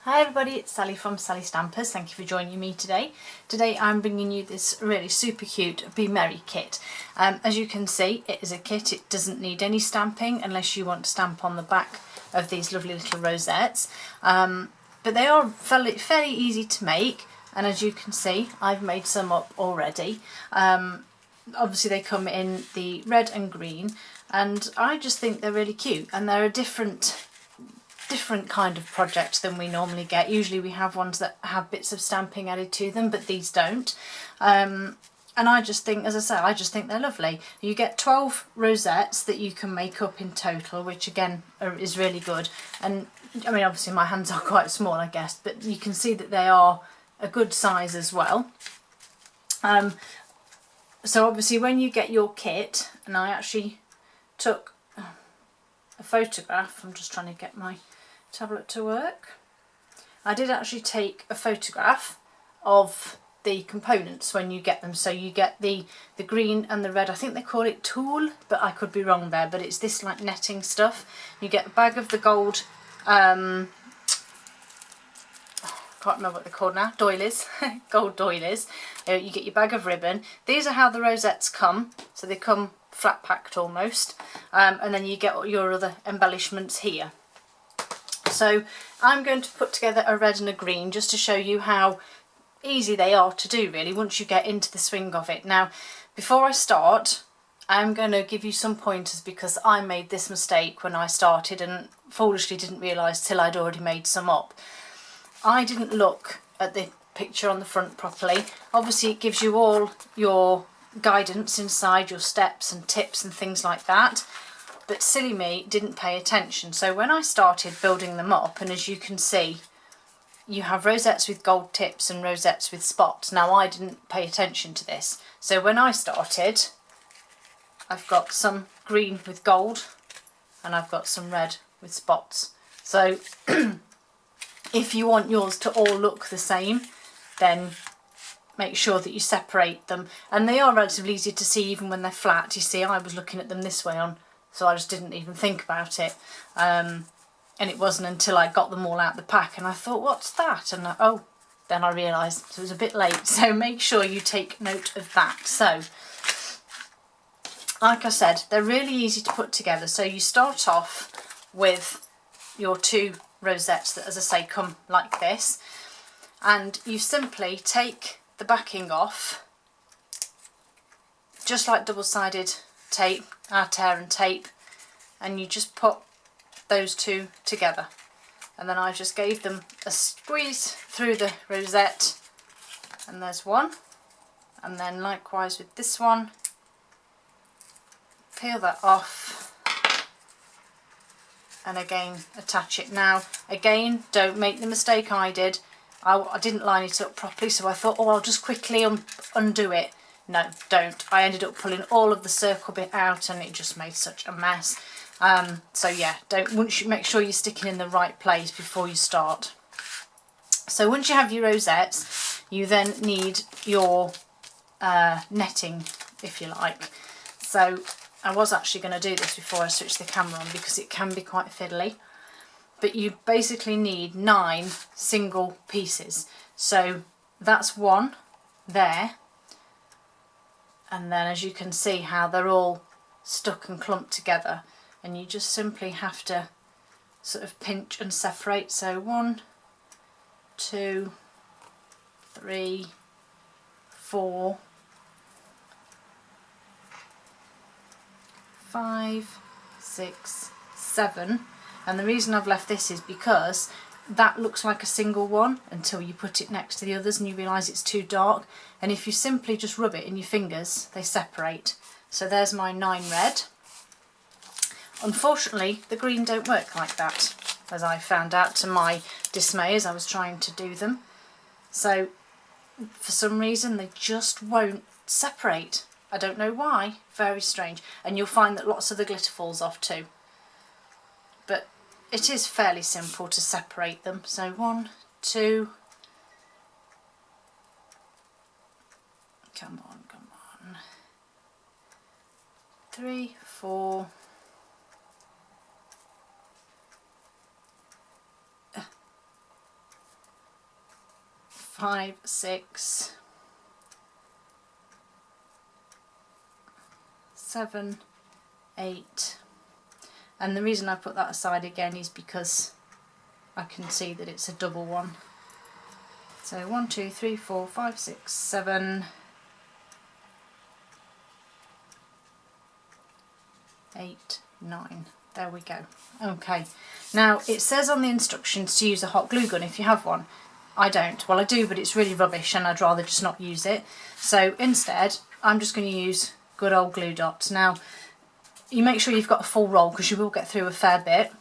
Hi everybody, it's Sally from Sally Stampers. Thank you for joining me today. Today I'm bringing you this really super cute Be Merry kit. As you can see, it is a kit. It doesn't need any stamping unless you want to stamp on the back of these lovely little rosettes. But they are fairly easy to make, and as you can see, I've made some up already. Obviously they come in the red and green, and I just think they're really cute, and they're a different kind of project than we normally get. Usually we have ones that have bits of stamping added to them, but these don't. And I just think, as I say, I just think they're lovely. You get 12 rosettes that you can make up in total, which again is really good. And I mean, obviously my hands are quite small, I guess, but you can see that they are a good size as well. So obviously when you get your kit, and I actually took a photograph, I'm just trying to get my tablet to work. I did actually take a photograph of the components when you get them. So you get the green and the red, I think they call it tulle, but I could be wrong there, but it's this like netting stuff. You get a bag of the gold, can't remember what they're called now, doilies, gold doilies. You get your bag of ribbon. These are how the rosettes come, so they come flat packed almost, and then you get your other embellishments here. So I'm going to put together a red and a green just to show you how easy they are to do really once you get into the swing of it. Now before I start, I'm going to give you some pointers because I made this mistake when I started and foolishly didn't realise till I'd already made some up. I didn't look at the picture on the front properly. Obviously it gives you all your guidance inside, your steps and tips and things like that, but silly me didn't pay attention. So when I started building them up, and as you can see, you have rosettes with gold tips and rosettes with spots. Now I didn't pay attention to this, so when I started, I've got some green with gold and I've got some red with spots. So if you want yours to all look the same, then make sure that you separate them, and they are relatively easy to see even when they're flat. You see, I was looking at them this way on, so I just didn't even think about it, and it wasn't until I got them all out the pack and I thought, what's that? And then I realised, so it was a bit late. So make sure you take note of that. So like I said, they're really easy to put together. So you start off with your two rosettes that, as I say, come like this, and you simply take the backing off, just like double-sided tape, our tear and tape, and you just put those two together. And then I just gave them a squeeze through the rosette, and there's one. And then likewise with this one, peel that off, and again attach it. Now again, don't make the mistake I did. I didn't line it up properly, so I thought, oh, I'll just quickly undo it. No, don't. I ended up pulling all of the circle bit out and it just made such a mess. So yeah, once you make sure you're sticking in the right place before you start. So once you have your rosettes, you then need your netting, if you like. So I was actually going to do this before I switch the camera on because it can be quite fiddly. But you basically need 9 single pieces. So that's one there. And then as you can see how they're all stuck and clumped together, and you just simply have to sort of pinch and separate. So 1, 2, 3, 4, 5, 6, 7. And the reason I've left this is because that looks like a single one until you put it next to the others and you realise it's too dark. And if you simply just rub it in your fingers, they separate. So there's my 9 red. Unfortunately, the green don't work like that, as I found out to my dismay as I was trying to do them. So for some reason they just won't separate. I don't know why, very strange. And you'll find that lots of the glitter falls off too. But it is fairly simple to separate them. So 1, 2, come on, 3, 4, 5, 5, 6, 7, 8, and the reason I put that aside again is because I can see that it's a double one. So 1, 2, 3, 4, 5, 6, 7, 8, 9. There we go. Okay, now it says on the instructions to use a hot glue gun if you have one. I don't. Well, I do, but it's really rubbish and I'd rather just not use it. So instead, I'm just going to use good old glue dots. Now, you make sure you've got a full roll because you will get through a fair bit.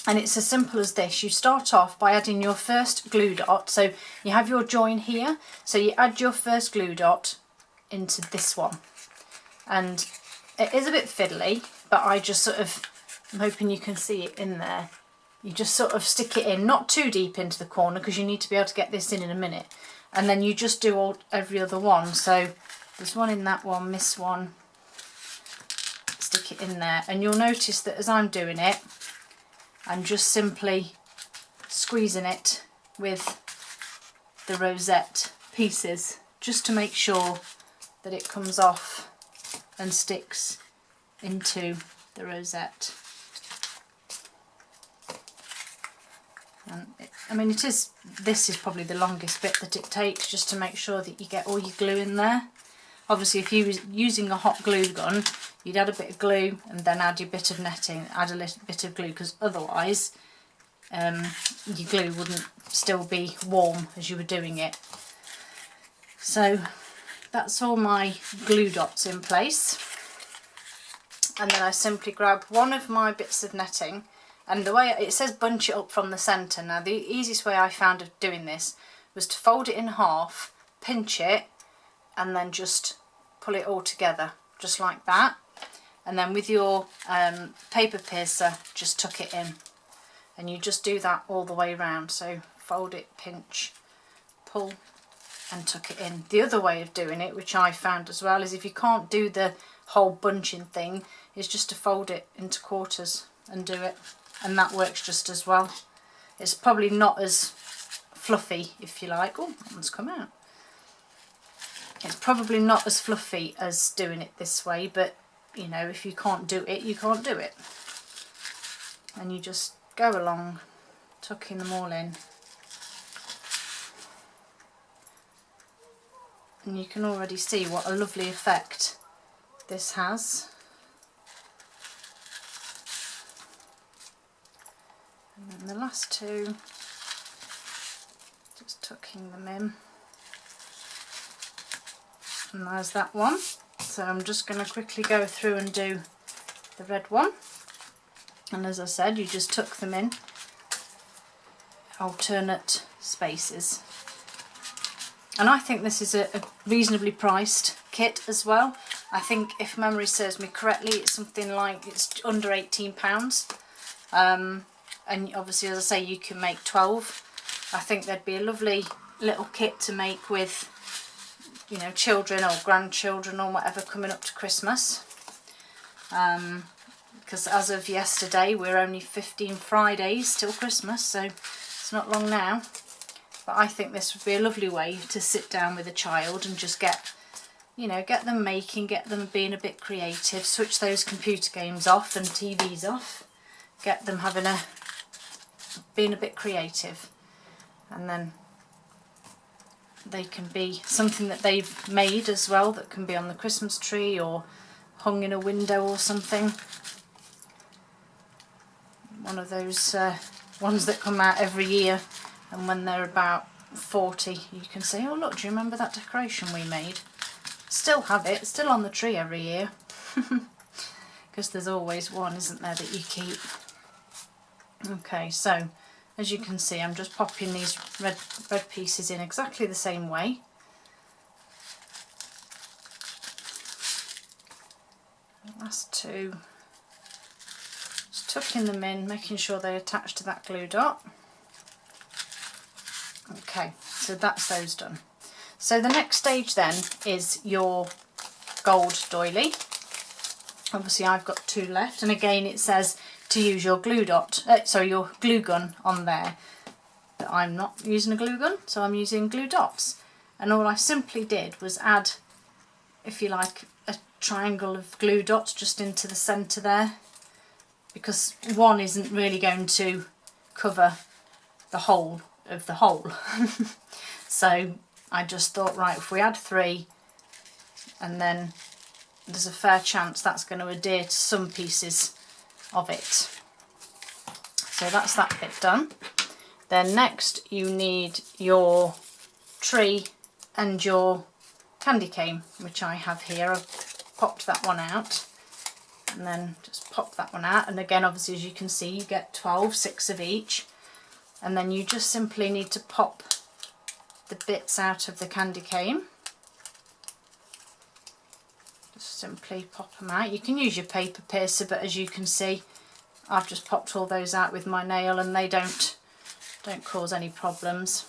And it's as simple as this. You start off by adding your first glue dot. So you have your join here. So you add your first glue dot into this one. And it is a bit fiddly, but I just sort of, I'm hoping you can see it in there. You just sort of stick it in, not too deep into the corner because you need to be able to get this in a minute. And then you just do every other one. So there's one in that one, this one. Stick it in there. And you'll notice that as I'm doing it, I'm just simply squeezing it with the rosette pieces just to make sure that it comes off and sticks into the rosette. And I mean, this is probably the longest bit that it takes just to make sure that you get all your glue in there. Obviously, if you were using a hot glue gun, you'd add a bit of glue and then add your bit of netting, add a little bit of glue, because otherwise your glue wouldn't still be warm as you were doing it. So that's all my glue dots in place. And then I simply grab one of my bits of netting, and the way it says bunch it up from the centre. Now the easiest way I found of doing this was to fold it in half, pinch it, and then just pull it all together just like that. And then with your paper piercer, just tuck it in, and you just do that all the way around. So fold it, pinch, pull and tuck it in. The other way of doing it, which I found as well, is if you can't do the whole bunching thing, is just to fold it into quarters and do it, and that works just as well. It's probably not as fluffy, if you like. Oh, that one's come out. It's probably not as fluffy as doing it this way, but you know, if you can't do it, you can't do it. And you just go along, tucking them all in. And you can already see what a lovely effect this has. And then the last two, just tucking them in. And there's that one. So I'm just going to quickly go through and do the red one. And as I said, you just tuck them in alternate spaces. And I think this is a reasonably priced kit as well. I think, if memory serves me correctly, it's something like, it's under £18. And obviously, as I say, you can make 12. I think there'd be a lovely little kit to make with, you know, children or grandchildren or whatever coming up to Christmas. Because as of yesterday, we're only 15 Fridays till Christmas, so it's not long now. But I think this would be a lovely way to sit down with a child and just get, you know, get them making, get them being a bit creative, switch those computer games off and TVs off, get them being a bit creative, and then they can be something that they've made as well, that can be on the Christmas tree or hung in a window or something. One of those ones that come out every year, and when they're about 40 you can say, oh look, do you remember that decoration we made? Still have it, still on the tree every year. Because there's always one, isn't there, that you keep. Okay, so as you can see, I'm just popping these red pieces in exactly the same way. The last two, just tucking them in, making sure they attach to that glue dot. Okay, so that's those done. So the next stage then is your gold doily. Obviously I've got two left, and again it says to use your glue dot, your glue gun on there. that I'm not using a glue gun, so I'm using glue dots. And all I simply did was add, if you like, a triangle of glue dots just into the centre there, because one isn't really going to cover the whole of the hole. So I just thought, right, if we add 3, and then there's a fair chance that's going to adhere to some pieces of it. So that's that bit done. Then next you need your tree and your candy cane, which I have here. I've popped that one out, and then just pop that one out, and again, obviously, as you can see, you get 12, 6 of each, and then you just simply need to pop the bits out of the candy cane. Just simply pop them out. You can use your paper piercer, but as you can see, I've just popped all those out with my nail, and they don't cause any problems.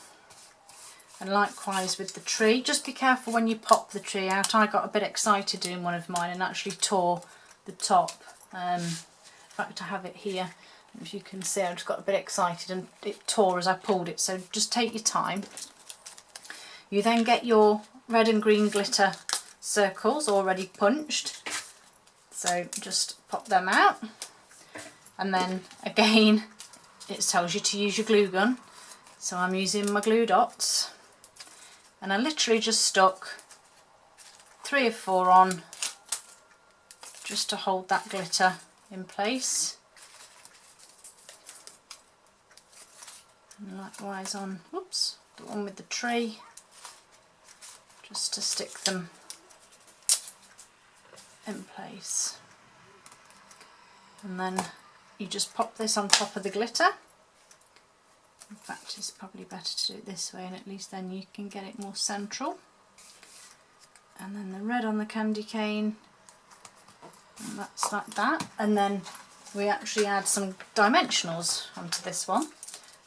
And likewise with the tree, just be careful when you pop the tree out. I got a bit excited doing one of mine and actually tore the top. In fact, I have it here. As you can see, I just got a bit excited and it tore as I pulled it, so just take your time. You then get your red and green glitter circles already punched, so just pop them out, and then again it tells you to use your glue gun, so I'm using my glue dots, and I literally just stuck 3 or 4 on just to hold that glitter in place, and likewise on, whoops, the one with the tree, just to stick them in place. And then you just pop this on top of the glitter. In fact, it's probably better to do it this way, and at least then you can get it more central. And then the red on the candy cane, and that's like that. And then we actually add some dimensionals onto this one.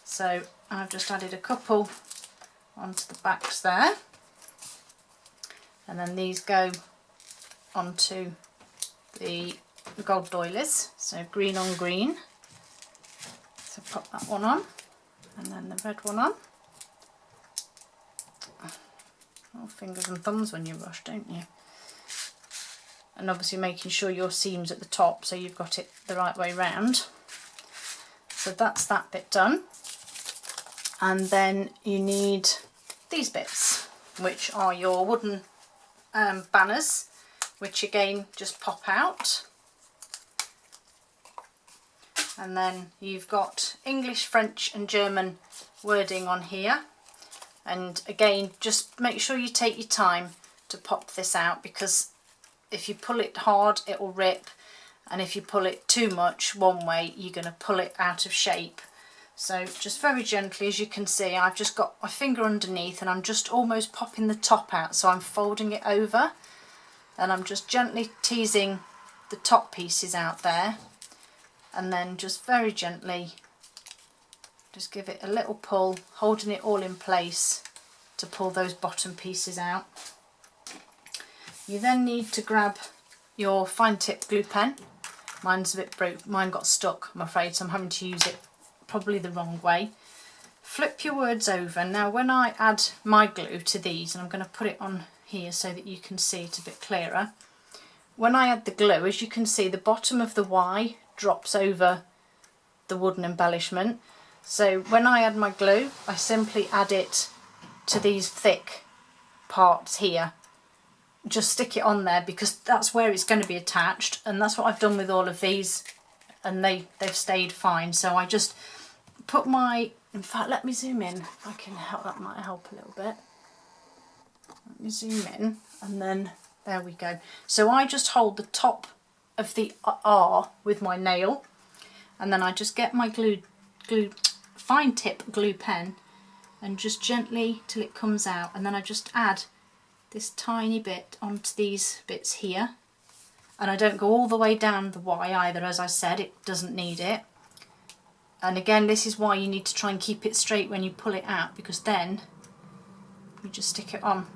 So I've just added a couple onto the backs there, and then these go onto the gold doilies, so green on green. So pop that one on, and then the red one on. Oh, fingers and thumbs when you rush, don't you? And obviously making sure your seam's at the top so you've got it the right way round. So that's that bit done. And then you need these bits, which are your wooden banners, which again just pop out. And then you've got English, French and German wording on here. And again, just make sure you take your time to pop this out, because if you pull it hard it will rip, and if you pull it too much one way you're going to pull it out of shape. So just very gently, as you can see, I've just got my finger underneath and I'm just almost popping the top out, so I'm folding it over and I'm just gently teasing the top pieces out there, and then just very gently just give it a little pull, holding it all in place to pull those bottom pieces out. You then need to grab your fine tip glue pen. Mine's a bit broke, mine got stuck I'm afraid, so I'm having to use it probably the wrong way. Flip your words over. Now when I add my glue to these, and I'm going to put it on here so that you can see it a bit clearer, when I add the glue, as you can see, the bottom of the Y drops over the wooden embellishment. So when I add my glue, I simply add it to these thick parts here. Just stick it on there because that's where it's going to be attached, and that's what I've done with all of these, and they've stayed fine. So I just put my, in fact let me zoom in if I can help, that might help a little bit. Let me zoom in, and then there we go. So I just hold the top of the R with my nail, and then I just get my fine tip glue pen and just gently till it comes out, and then I just add this tiny bit onto these bits here, and I don't go all the way down the Y either, as I said, it doesn't need it. And again, this is why you need to try and keep it straight when you pull it out, because then you just stick it on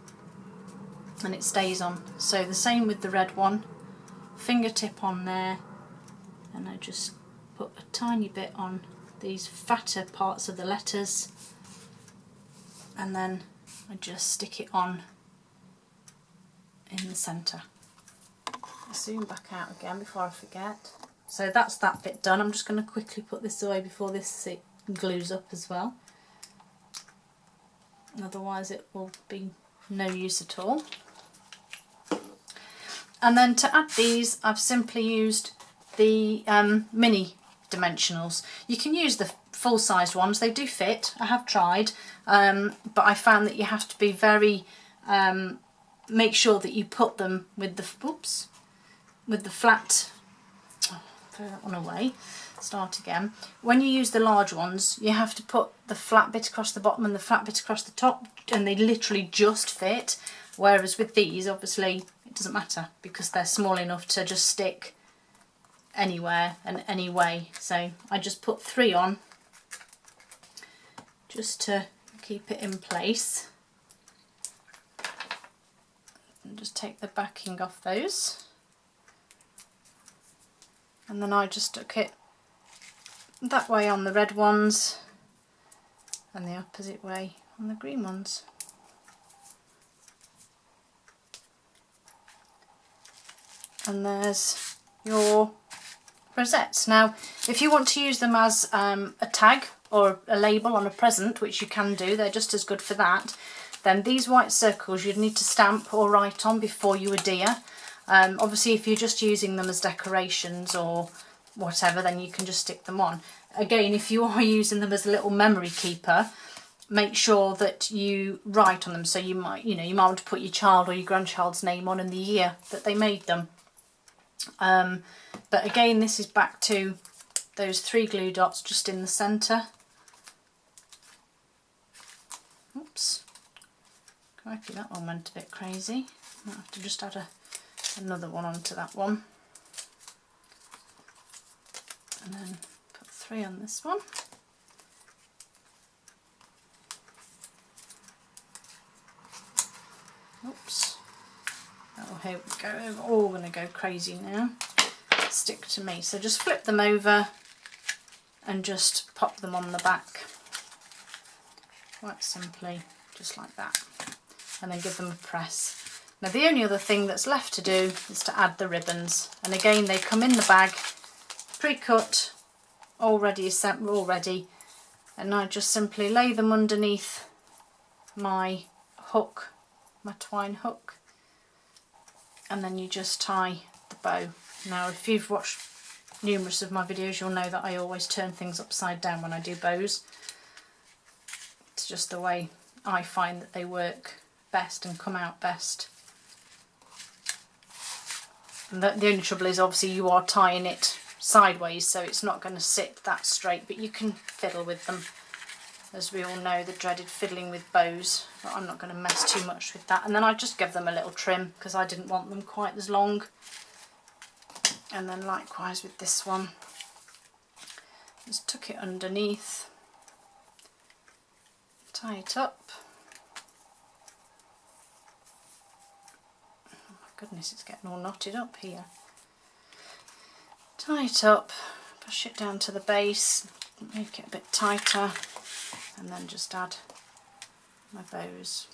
and it stays on. So the same with the red one, fingertip on there, and I just put a tiny bit on these fatter parts of the letters, and then I just stick it on in the centre. I'll zoom back out again before I forget. So that's that bit done. I'm just going to quickly put this away before this glues up as well. Otherwise it will be no use at all. And then to add these, I've simply used the mini dimensionals. You can use the full-sized ones, they do fit, I have tried, but I found that you have to be very, make sure that you put them with the flat, throw that one away, start again. When you use the large ones, you have to put the flat bit across the bottom and the flat bit across the top, and they literally just fit, whereas with these, obviously, it doesn't matter because they're small enough to just stick anywhere and any way. So I just put 3 on just to keep it in place, and just take the backing off those, and then I just stuck it that way on the red ones and the opposite way on the green ones. And there's your rosettes. Now if you want to use them as a tag or a label on a present, which you can do, they're just as good for that, then these white circles you'd need to stamp or write on before you adhere. Obviously if you're just using them as decorations or whatever, then you can just stick them on. Again, if you are using them as a little memory keeper, make sure that you write on them. So you might want to put your child or your grandchild's name on and the year that they made them. But again, this is back to those 3 glue dots just in the centre. Oops, crikey, that one went a bit crazy. Might have to just add another one onto that one, and then put 3 on this one. Oops. Oh, here we go. They're all going to go crazy now. Stick to me. So just flip them over and just pop them on the back. Quite simply, just like that. And then give them a press. Now the only other thing that's left to do is to add the ribbons. And again, they come in the bag, pre-cut, already assembled already. And I just simply lay them underneath my hook, my twine hook. And then you just tie the bow. Now if you've watched numerous of my videos, you'll know that I always turn things upside down when I do bows. It's just the way I find that they work best and come out best. And the only trouble is obviously you are tying it sideways, so it's not going to sit that straight, but you can fiddle with them. As we all know, the dreaded fiddling with bows, but I'm not going to mess too much with that. And then I just give them a little trim because I didn't want them quite as long. And then likewise with this one, just tuck it underneath, tie it up. Oh my goodness, it's getting all knotted up here. Tie it up, push it down to the base, make it a bit tighter, and then just add my bows.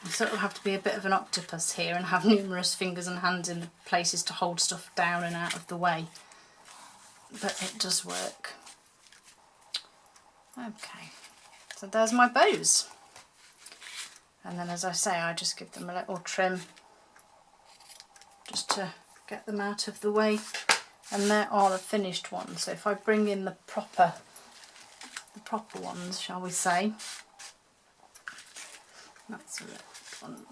I sort of have to be a bit of an octopus here and have numerous fingers and hands in places to hold stuff down and out of the way, but it does work. Okay, so there's my bows, and then as I say, I just give them a little trim just to get them out of the way. And there are the finished ones. So if I bring in the proper ones, shall we say, that's a one.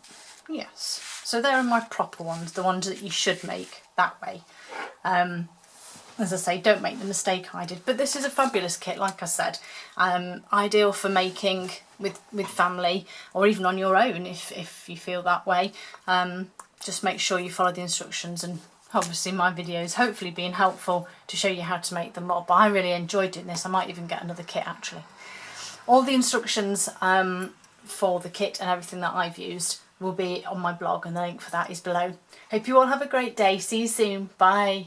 Yes. So there are my proper ones, the ones that you should make that way. As I say, don't make the mistake I did. But this is a fabulous kit, like I said, ideal for making with family or even on your own if you feel that way. Just make sure you follow the instructions, and obviously my videos hopefully being helpful to show you how to make them up. But I really enjoyed doing this. I might even get another kit actually. All the instructions for the kit and everything that I've used will be on my blog, and the link for that is below. Hope you all have a great day. See you soon. Bye.